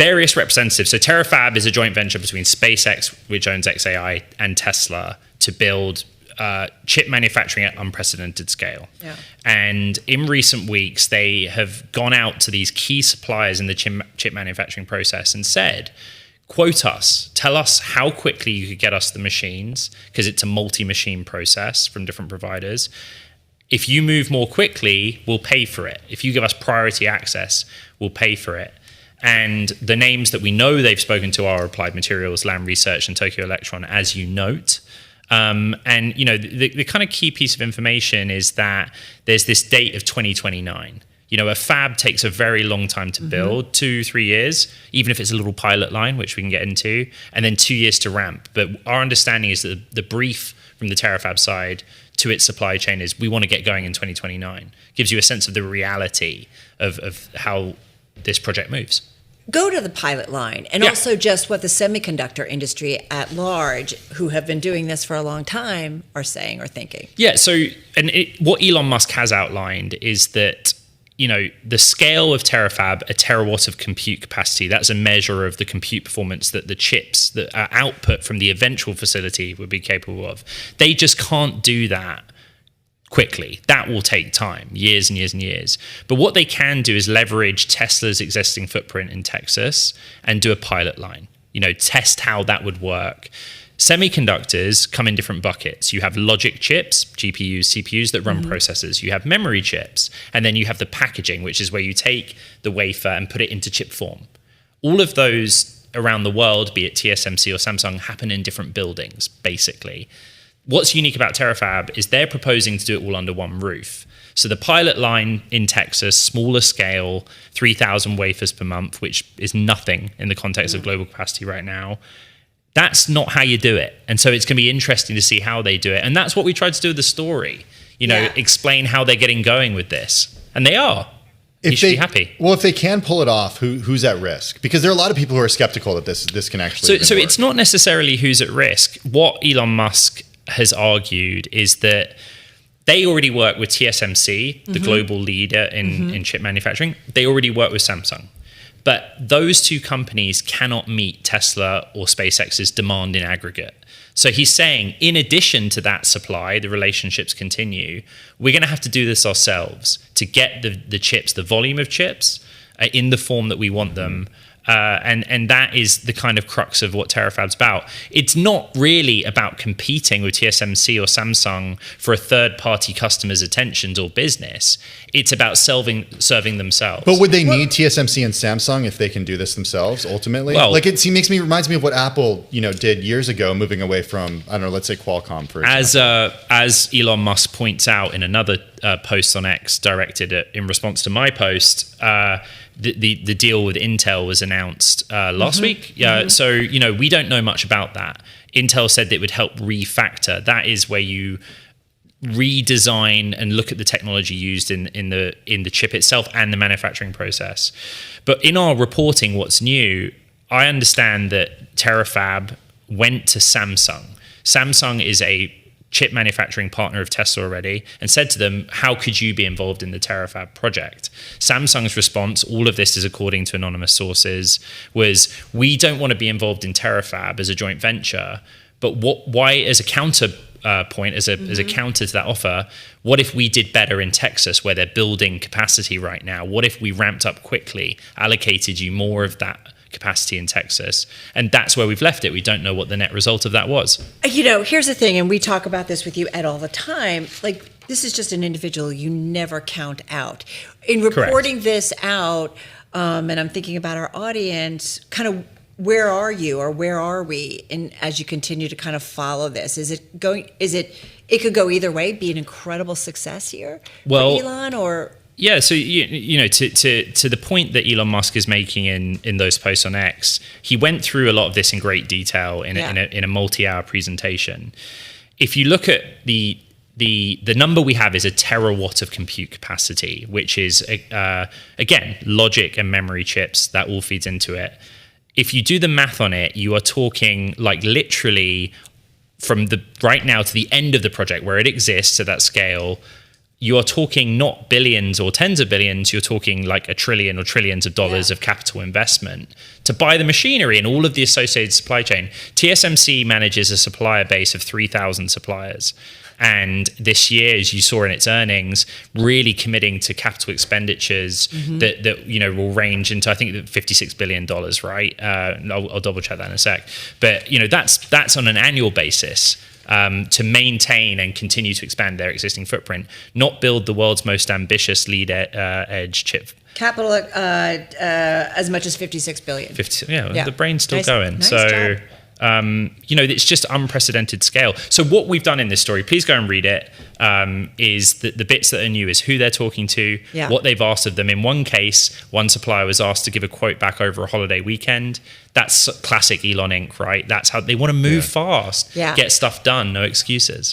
various representatives. So Terafab is a joint venture between SpaceX, which owns xAI, and Tesla to build chip manufacturing at unprecedented scale. Yeah. And in recent weeks, they have gone out to these key suppliers in the chip manufacturing process and said, quote us, tell us how quickly you could get us the machines, because it's a multi-machine process from different providers. If you move more quickly, we'll pay for it. If you give us priority access, we'll pay for it. And the names that we know they've spoken to are Applied Materials, Lam Research, and Tokyo Electron, as you note. And you know, the kind of key piece of information is that there's this date of 2029. You know, a fab takes a very long time to build, 2-3 years, even if it's a little pilot line, which we can get into, and then 2 years to ramp. But our understanding is that the brief from the Terafab side to its supply chain is we want to get going in 2029. Gives you a sense of the reality of how this project moves. Go to the pilot line and also just what the semiconductor industry at large, who have been doing this for a long time, are saying or thinking. Yeah, so what Elon Musk has outlined is that, you know, the scale of Terafab, a terawatt of compute capacity, that's a measure of the compute performance that the chips that are output from the eventual facility would be capable of. They just can't do that quickly. That will take time, years and years and years. But what they can do is leverage Tesla's existing footprint in Texas and do a pilot line, you know, test how that would work. Semiconductors come in different buckets. You have logic chips, GPUs, CPUs that run processors. You have memory chips. And then you have the packaging, which is where you take the wafer and put it into chip form. All of those around the world, be it TSMC or Samsung, happen in different buildings, basically. What's unique about Terafab is they're proposing to do it all under one roof. So the pilot line in Texas, smaller scale, 3,000 wafers per month, which is nothing in the context of global capacity right now. That's not how you do it. And so it's going to be interesting to see how they do it. And that's what we tried to do with the story, you know, explain how they're getting going with this. And they are. You should be happy. Well, if they can pull it off, who's at risk? Because there are a lot of people who are skeptical that this can actually So work. It's not necessarily who's at risk. What Elon Musk has argued is that they already work with TSMC, the global leader in chip manufacturing. They already work with Samsung. But those two companies cannot meet Tesla or SpaceX's demand in aggregate. So he's saying, in addition to that supply, the relationships continue. We're going to have to do this ourselves to get the chips, the volume of chips, in the form that we want them. And that is the kind of crux of what Terafab's about. It's not really about competing with TSMC or Samsung for a third-party customer's attentions or business. It's about serving themselves. But would they need TSMC and Samsung if they can do this themselves ultimately? Well, like reminds me of what Apple, you know, did years ago, moving away from, I don't know, let's say Qualcomm, for example. As Elon Musk points out in another post on X directed in response to my post, the deal with Intel was announced last week. So, you know, we don't know much about that. Intel said that it would help refactor. That is where you redesign and look at the technology used in the chip itself and the manufacturing process. But in our reporting, what's new, I understand that Terafab went to Samsung. Samsung is a chip manufacturing partner of Tesla already, and said to them, how could you be involved in the Terafab project? Samsung's response, all of this is according to anonymous sources, was, we don't want to be involved in Terafab as a joint venture, but why, as a counterpoint, as a counter to that offer, what if we did better in Texas where they're building capacity right now? What if we ramped up quickly, allocated you more of that capacity in Texas? And that's where we've left it. We don't know what the net result of that was. You know, here's the thing, and we talk about this with you, Ed, all the time. Like, this is just an individual you never count out. In reporting Correct. this out, and I'm thinking about our audience, kind of where are you or where are we as you continue to kind of follow this? It could go either way, be an incredible success here for Elon, or... Yeah, so you know, to the point that Elon Musk is making in those posts on X, he went through a lot of this in great detail in a multi-hour presentation. If you look at the number we have is a terawatt of compute capacity, which is again logic and memory chips, that all feeds into it. If you do the math on it, you are talking like literally from the right now to the end of the project where it exists at that scale, you are talking not billions or tens of billions, you're talking like $1 trillion or trillions of dollars of capital investment to buy the machinery and all of the associated supply chain. TSMC manages a supplier base of 3,000 suppliers. And this year, as you saw in its earnings, really committing to capital expenditures that will range into, I think, $56 billion, right? I'll double check that in a sec. But that's on an annual basis. To maintain and continue to expand their existing footprint, not build the world's most ambitious lead edge chip. Capital as much as $56 billion. The brain's still going. Nice job. It's just unprecedented scale. So what we've done in this story, please go and read it, is that the bits that are new is who they're talking to, what they've asked of them. In one case, one supplier was asked to give a quote back over a holiday weekend. That's classic Elon Inc, right? That's how they want to move fast, get stuff done, no excuses.